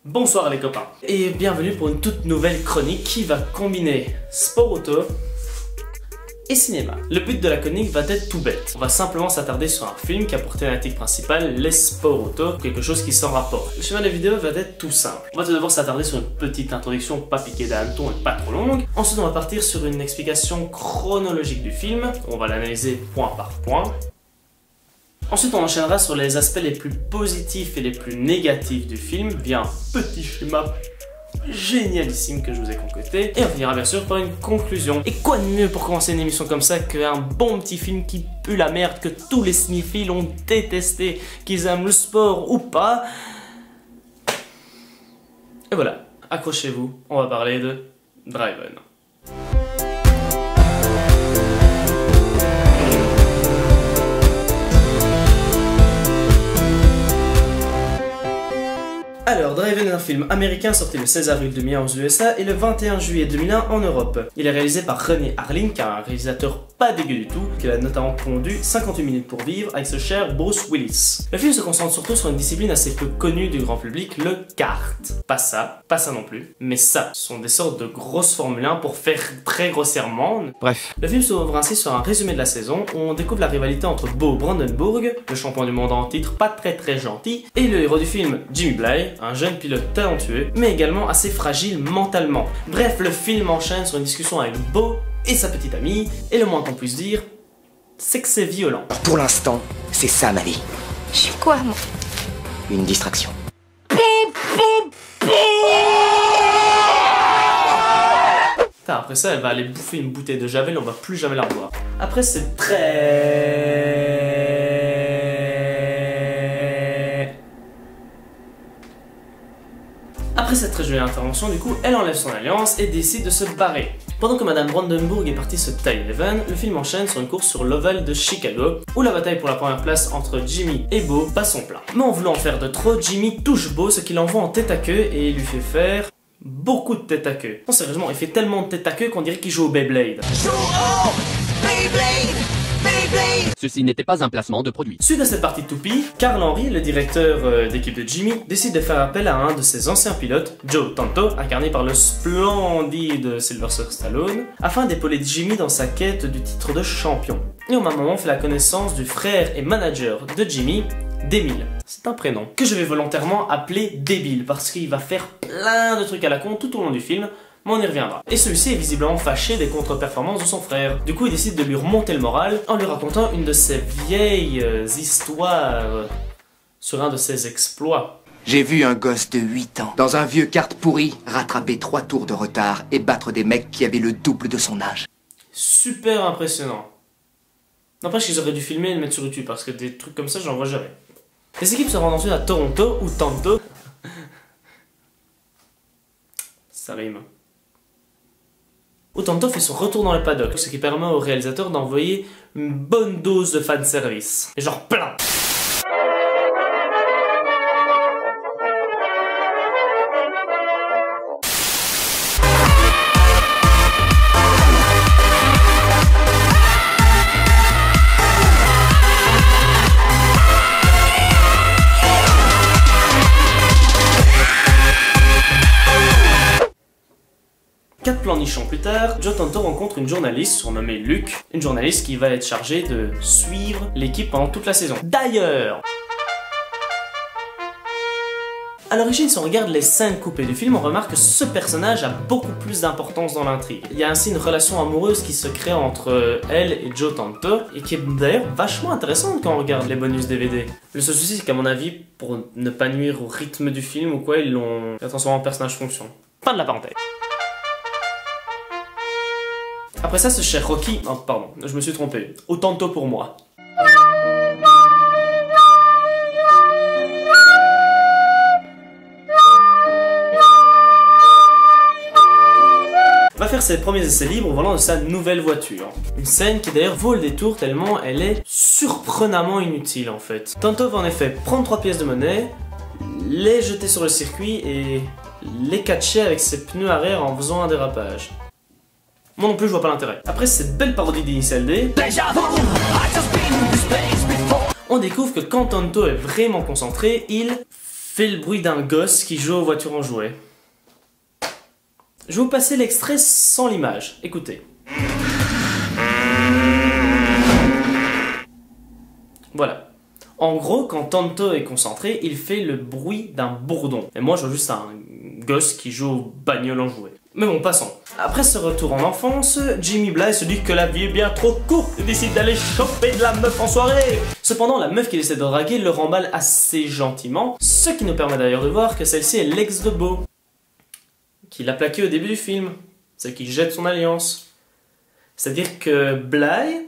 Bonsoir les copains et bienvenue pour une toute nouvelle chronique qui va combiner sport auto et cinéma. Le but de la chronique va être tout bête. On va simplement s'attarder sur un film qui a pour thématique principale les sports auto, quelque chose qui s'en rapporte. Le schéma de la vidéo va être tout simple. On va tout d'abord s'attarder sur une petite introduction pas piquée d'hanneton et pas trop longue. Ensuite on va partir sur une explication chronologique du film. On va l'analyser point par point. Ensuite, on enchaînera sur les aspects les plus positifs et les plus négatifs du film via un petit schéma génialissime que je vous ai concocté. Et on finira bien sûr par une conclusion. Et quoi de mieux pour commencer une émission comme ça qu'un bon petit film qui pue la merde, que tous les cinéphiles ont détesté, qu'ils aiment le sport ou pas. Et voilà, accrochez-vous, on va parler de Driven. Alors, Driven est un film américain sorti le 16 avril 2001 aux USA et le 21 juillet 2001 en Europe. Il est réalisé par Renny Harlin, qui est un réalisateur pas dégueu du tout, qui a notamment pondu 58 minutes pour vivre avec ce cher Bruce Willis. Le film se concentre surtout sur une discipline assez peu connue du grand public, le kart. Pas ça non plus, mais ça. Ce sont des sortes de grosses Formule 1 pour faire très grossièrement. Bref. Le film s'ouvre ainsi sur un résumé de la saison où on découvre la rivalité entre Bo Brandenburg, le champion du monde en titre pas très gentil, et le héros du film, Jimmy Bly, un jeune pilote talentueux, mais également assez fragile mentalement. Bref, le film enchaîne sur une discussion avec Bo et sa petite amie, et le moins qu'on puisse dire, c'est que c'est violent. Pour l'instant, c'est ça ma vie. Je suis quoi, moi? Une distraction. Après ça, elle va aller bouffer une bouteille de Javel, on va plus jamais la revoir. Après, c'est Après cette très jolie intervention, du coup, elle enlève son alliance et décide de se barrer. Pendant que Madame Brandenburg est partie se tailler les veines, le film enchaîne sur une course sur l'Oval de Chicago, où la bataille pour la première place entre Jimmy et Bo bat son plein. Mais en voulant en faire de trop, Jimmy touche Bo, ce qui l'envoie en tête à queue et lui fait faire beaucoup de tête à queue. Non, sérieusement, il fait tellement de tête à queue qu'on dirait qu'il joue au Beyblade. Ceci n'était pas un placement de produit. Suite à cette partie de toupie, Carl Henry, le directeur d'équipe de Jimmy, décide de faire appel à un de ses anciens pilotes, Joe Tanto, incarné par le splendide Sylvester Stallone, afin d'épauler Jimmy dans sa quête du titre de champion. Et au même moment, on fait la connaissance du frère et manager de Jimmy, Débile. C'est un prénom que je vais volontairement appeler Débile parce qu'il va faire plein de trucs à la con tout au long du film, mais on y reviendra. Et celui-ci est visiblement fâché des contre-performances de son frère. Du coup, il décide de lui remonter le moral en lui racontant une de ses vieilles histoires sur un de ses exploits. J'ai vu un gosse de 8 ans, dans un vieux kart pourri, rattraper 3 tours de retard et battre des mecs qui avaient le double de son âge. Super impressionnant. N'empêche qu'ils auraient dû filmer et le mettre sur YouTube parce que des trucs comme ça, j'en vois jamais. Les équipes se rendent ensuite à Toronto ou Tanto. Ça rime. Où Tanto fait son retour dans le paddock, ce qui permet au réalisateur d'envoyer une bonne dose de fanservice. Et genre plein. Quatre plans nichons plus tard, Joe Tanto rencontre une journaliste surnommée Luke, une journaliste qui va être chargée de suivre l'équipe pendant toute la saison. D'ailleurs, à l'origine, si on regarde les scènes coupées du film, on remarque que ce personnage a beaucoup plus d'importance dans l'intrigue. Il y a ainsi une relation amoureuse qui se crée entre elle et Joe Tanto, et qui est d'ailleurs vachement intéressante quand on regarde les bonus DVD. Le seul souci, c'est qu'à mon avis, pour ne pas nuire au rythme du film ou quoi, ils l'ont transformé en personnage fonction. Fin de la parenthèse. Après ça, ce cher Rocky... Oh, pardon, je me suis trompé. Autant tôt pour moi. Va faire ses premiers essais libres au volant de sa nouvelle voiture. Une scène qui d'ailleurs vaut le détour tellement elle est surprenamment inutile en fait. Tanto va en effet prendre 3 pièces de monnaie, les jeter sur le circuit et les catcher avec ses pneus arrière en faisant un dérapage. Moi non plus je vois pas l'intérêt. Après cette belle parodie d'Initial D, on découvre que quand Tanto est vraiment concentré, il fait le bruit d'un gosse qui joue aux voitures en jouet. Je vais vous passer l'extrait sans l'image. Écoutez. Voilà. En gros, quand Tonto est concentré, il fait le bruit d'un bourdon. Et moi, je vois juste un gosse qui joue aux bagnoles en jouet. Mais bon, passons. Après ce retour en enfance, Jimmy Bly se dit que la vie est bien trop courte et décide d'aller choper de la meuf en soirée. Cependant, la meuf qu'il essaie de draguer le remballe assez gentiment, ce qui nous permet d'ailleurs de voir que celle-ci est l'ex de Bo, qui l'a plaqué au début du film, celle qui jette son alliance. C'est-à-dire que Bly,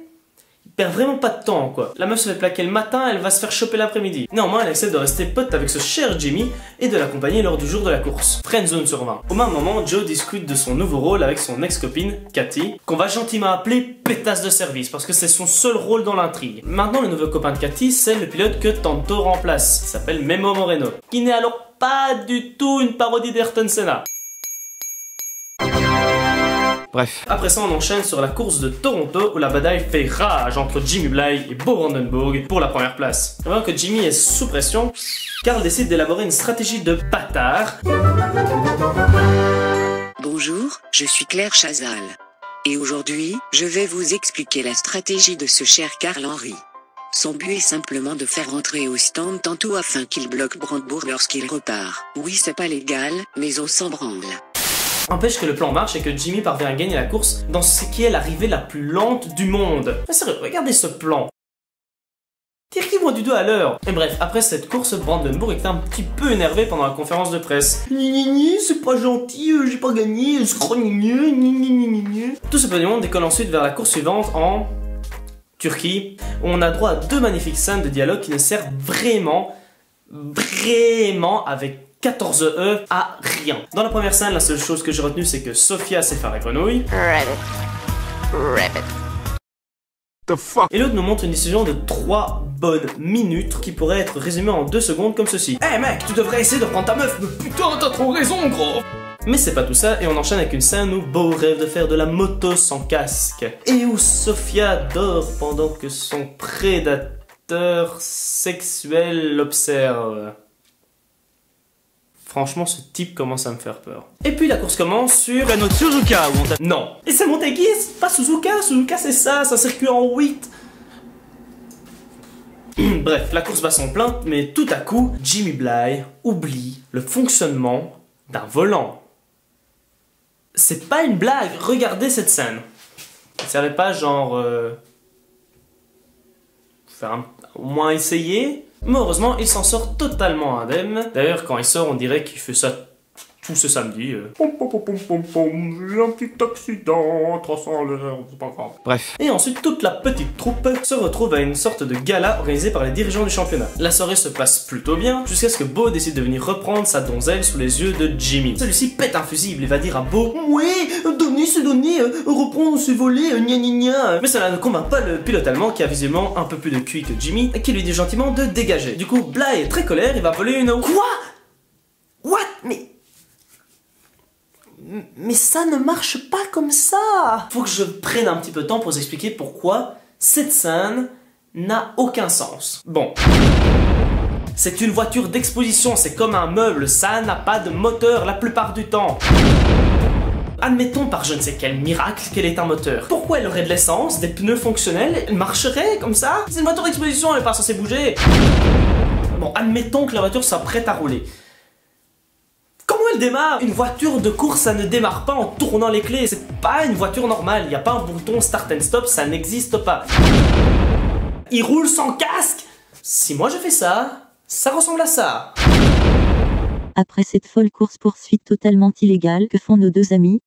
il perd vraiment pas de temps, quoi. La meuf se fait plaquer le matin, elle va se faire choper l'après-midi. Néanmoins, elle accepte de rester pote avec ce cher Jimmy et de l'accompagner lors du jour de la course. Friendzone sur 20. Au même moment, Joe discute de son nouveau rôle avec son ex-copine, Cathy, qu'on va gentiment appeler pétasse de service, parce que c'est son seul rôle dans l'intrigue. Maintenant, le nouveau copain de Cathy, c'est le pilote que Tonto remplace. Il s'appelle Memo Moreno, qui n'est alors pas du tout une parodie d'Ayrton Senna. Bref. Après ça, on enchaîne sur la course de Toronto où la bataille fait rage entre Jimmy Bly et Bo Brandenburg pour la première place. Avant que Jimmy est sous pression, Carl décide d'élaborer une stratégie de bâtard. Bonjour, je suis Claire Chazal. Et aujourd'hui, je vais vous expliquer la stratégie de ce cher Carl Henry. Son but est simplement de faire entrer au stand Tonto afin qu'il bloque Brandebourg lorsqu'il repart. Oui, c'est pas légal, mais on s'en branle. Empêche que le plan marche et que Jimmy parvient à gagner la course dans ce qui est l'arrivée la plus lente du monde. Mais sérieux, regardez ce plan. Tire qui voit du doigt à l'heure. Et bref, après cette course, Brandenburg était un petit peu énervé pendant la conférence de presse. C'est pas gentil, j'ai pas gagné, Tout ce petit monde décolle ensuite vers la course suivante en Turquie, où on a droit à deux magnifiques scènes de dialogue qui ne servent vraiment avec 14 E à rien. Dans la première scène, la seule chose que j'ai retenue, c'est que Sofia sait faire la grenouille. Et l'autre nous montre une décision de 3 bonnes minutes qui pourrait être résumée en 2 secondes comme ceci. Eh mec, tu devrais essayer de prendre ta meuf, mais putain, t'as trop raison, gros! Mais c'est pas tout ça, et on enchaîne avec une scène où Bo rêve de faire de la moto sans casque. Et où Sofia dort pendant que son prédateur sexuel l'observe. Franchement, ce type commence à me faire peur. Et puis la course commence sur La note Suzuka où on tape. non. Et c'est Motegi, pas Suzuka. Suzuka c'est ça, c'est un circuit en 8. Bref, la course bat son plein, mais tout à coup, Jimmy Bly oublie le fonctionnement d'un volant. C'est pas une blague, regardez cette scène. Ça servait pas genre... faire au moins essayer. Mais heureusement, il s'en sort totalement indemne. D'ailleurs, quand il sort, on dirait qu'il fait ça tout ce samedi. J'ai un petit accident, 300 à l'heure, c'est pas grave. Bref. Et ensuite, toute la petite troupe se retrouve à une sorte de gala organisé par les dirigeants du championnat. La soirée se passe plutôt bien, jusqu'à ce que Bo décide de venir reprendre sa donzelle sous les yeux de Jimmy. Celui-ci pète un fusible et va dire à Bo: ouais, donner c'est donner, reprendre c'est voler, gna gna gna. Mais cela ne convainc pas le pilote allemand qui a visiblement un peu plus de QI que Jimmy, et qui lui dit gentiment de dégager. Du coup, Bly est très colère, il va voler une... Quoi? What? Mais ça ne marche pas comme ça. Faut que je prenne un petit peu de temps pour vous expliquer pourquoi cette scène n'a aucun sens. Bon. C'est une voiture d'exposition, c'est comme un meuble, ça n'a pas de moteur la plupart du temps. Admettons par je ne sais quel miracle qu'elle est un moteur. Pourquoi elle aurait de l'essence, des pneus fonctionnels, elle marcherait comme ça? C'est une voiture d'exposition, elle n'est pas censée bouger. Bon, admettons que la voiture soit prête à rouler. Comment elle démarre? Une voiture de course, ça ne démarre pas en tournant les clés. C'est pas une voiture normale. Il n'y a pas un bouton start and stop, ça n'existe pas. Il roule sans casque? Si moi je fais ça, ça ressemble à ça. Après cette folle course-poursuite totalement illégale, que font nos deux amis?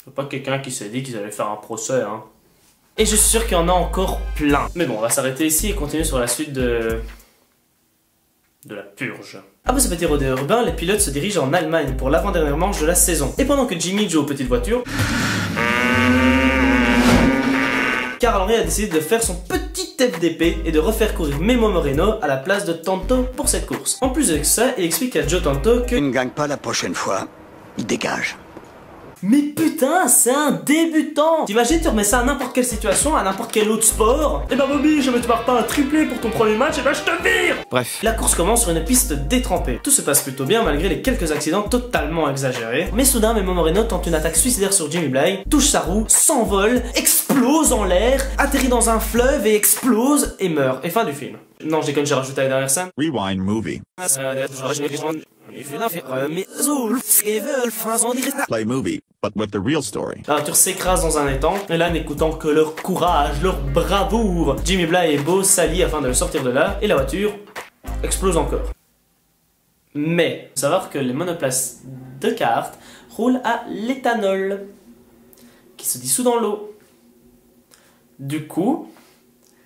C'est pas quelqu'un qui s'est dit qu'ils allaient faire un procès, hein. Et je suis sûr qu'il y en a encore plein. Mais bon, on va s'arrêter ici et continuer sur la suite de la purge. Après ce petit rodéo urbain, les pilotes se dirigent en Allemagne pour l'avant-dernière manche de la saison. Et pendant que Jimmy joue aux petites voitures, Carl Henry a décidé de faire son petit FDP et de refaire courir Memo Moreno à la place de Tonto pour cette course. En plus de ça, il explique à Joe Tonto que... Il ne gagne pas la prochaine fois, il dégage. Mais putain, c'est un débutant. T'imagines, tu remets ça à n'importe quelle situation, à n'importe quel autre sport. Eh ben Bobby, je ne te marque pas un triplé pour ton premier match, et ben je te vire. Bref. La course commence sur une piste détrempée. Tout se passe plutôt bien malgré les quelques accidents totalement exagérés. Mais soudain, Memo Moreno tente une attaque suicidaire sur Jimmy Bly, touche sa roue, s'envole, explose en l'air, atterrit dans un fleuve et explose et meurt. Et fin du film. Non, je déconne, j'ai rajouté la dernière scène. Rewind movie. Play movie, but with the real story. La voiture s'écrase dans un étang, et là, n'écoutant que leur courage, leur bravoure, Jimmy Bly et Bo s'allient afin de le sortir de là, et la voiture explose encore. Mais, faut savoir que les monoplaces de kart roulent à l'éthanol, qui se dissout dans l'eau. Du coup,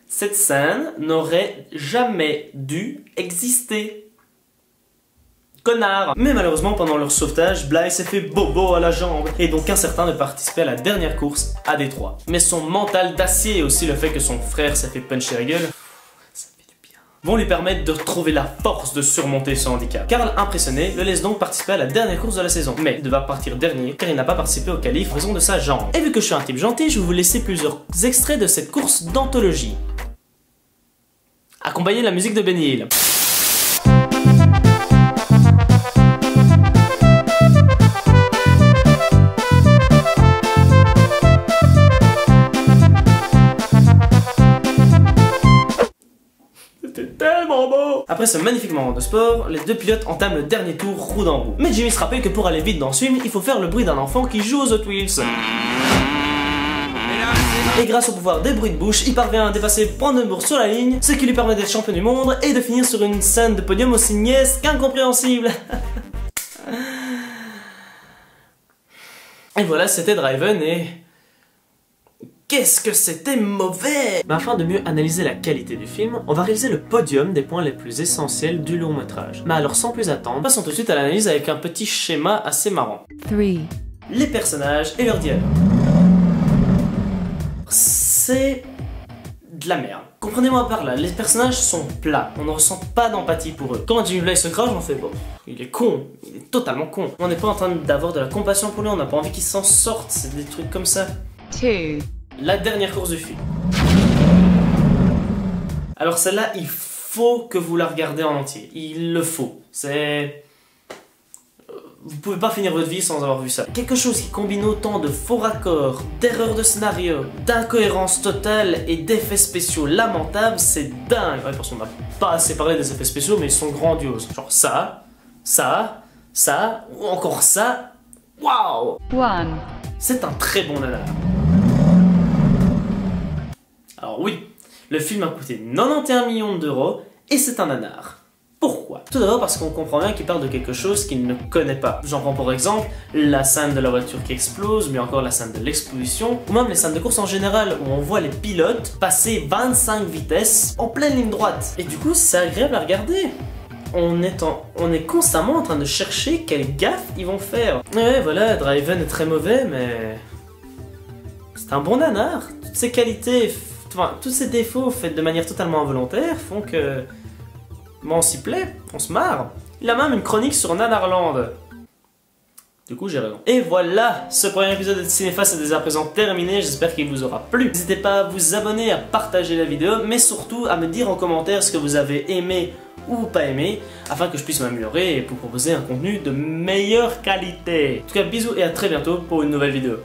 cette scène n'aurait jamais dû exister. Connard. Mais malheureusement, pendant leur sauvetage, Bly s'est fait bobo à la jambe, et donc incertain de participer à la dernière course à Détroit. Mais son mental d'acier et aussi le fait que son frère s'est fait puncher la gueule, ça fait du bien, vont lui permettre de retrouver la force de surmonter ce handicap. Karl, impressionné, le laisse donc participer à la dernière course de la saison. Mais il devra partir dernier car il n'a pas participé au qualif en raison de sa jambe. Et vu que je suis un type gentil, je vais vous laisser plusieurs extraits de cette course d'anthologie, accompagné de la musique de Benny Hill. C'était tellement beau! Après ce magnifique moment de sport, les deux pilotes entament le dernier tour roue dans roue. Mais Jimmy se rappelle que pour aller vite dans ce film, il faut faire le bruit d'un enfant qui joue aux Hot Wheels. Et grâce au pouvoir des bruits de bouche, il parvient à dépasser Brandenburg sur la ligne, ce qui lui permet d'être champion du monde et de finir sur une scène de podium aussi niaise qu'incompréhensible. Et voilà, c'était Driven et... qu'est-ce que c'était mauvais! Mais afin de mieux analyser la qualité du film, on va réaliser le podium des points les plus essentiels du long métrage. Mais alors sans plus attendre, passons tout de suite à l'analyse avec un petit schéma assez marrant. 3. Les personnages et leurs dialogues. C'est de la merde. Comprenez-moi par là, les personnages sont plats, on ne ressent pas d'empathie pour eux. Quand Jimmy Bly se crache, on fait bon, il est con, il est totalement con. On n'est pas en train d'avoir de la compassion pour lui, on n'a pas envie qu'il s'en sorte, c'est des trucs comme ça. 2. La dernière course du film. Alors celle-là, il faut que vous la regardez en entier, il le faut. C'est... vous pouvez pas finir votre vie sans avoir vu ça. Quelque chose qui combine autant de faux raccords, d'erreurs de scénario, d'incohérences totales et d'effets spéciaux lamentables, c'est dingue. Ouais, parce qu'on n'a pas assez parlé des effets spéciaux, mais ils sont grandioses. Genre ça, ou encore ça. Waouh! 1. C'est un très bon nanar. Alors oui, le film a coûté 91 millions d'euros et c'est un nanar. Pourquoi? Tout d'abord parce qu'on comprend bien qu'il parle de quelque chose qu'il ne connaît pas. J'en prends pour exemple la scène de la voiture qui explose, mais encore la scène de l'explosion, ou même les scènes de course en général où on voit les pilotes passer 25 vitesses en pleine ligne droite. Et du coup, c'est agréable à regarder. On est constamment en train de chercher quelle gaffe ils vont faire. Ouais, voilà, Driven est très mauvais, mais... c'est un bon nanar. Toutes ses qualités, enfin, tous ses défauts faits de manière totalement involontaire font que... bon, on s'y plaît, on se marre. Il a même une chronique sur Nanarland. Du coup, j'ai raison. Et voilà, ce premier épisode de Cinéphas est déjà à présent terminé, j'espère qu'il vous aura plu. N'hésitez pas à vous abonner, à partager la vidéo, mais surtout à me dire en commentaire ce que vous avez aimé ou pas aimé, afin que je puisse m'améliorer et vous proposer un contenu de meilleure qualité. En tout cas, bisous et à très bientôt pour une nouvelle vidéo.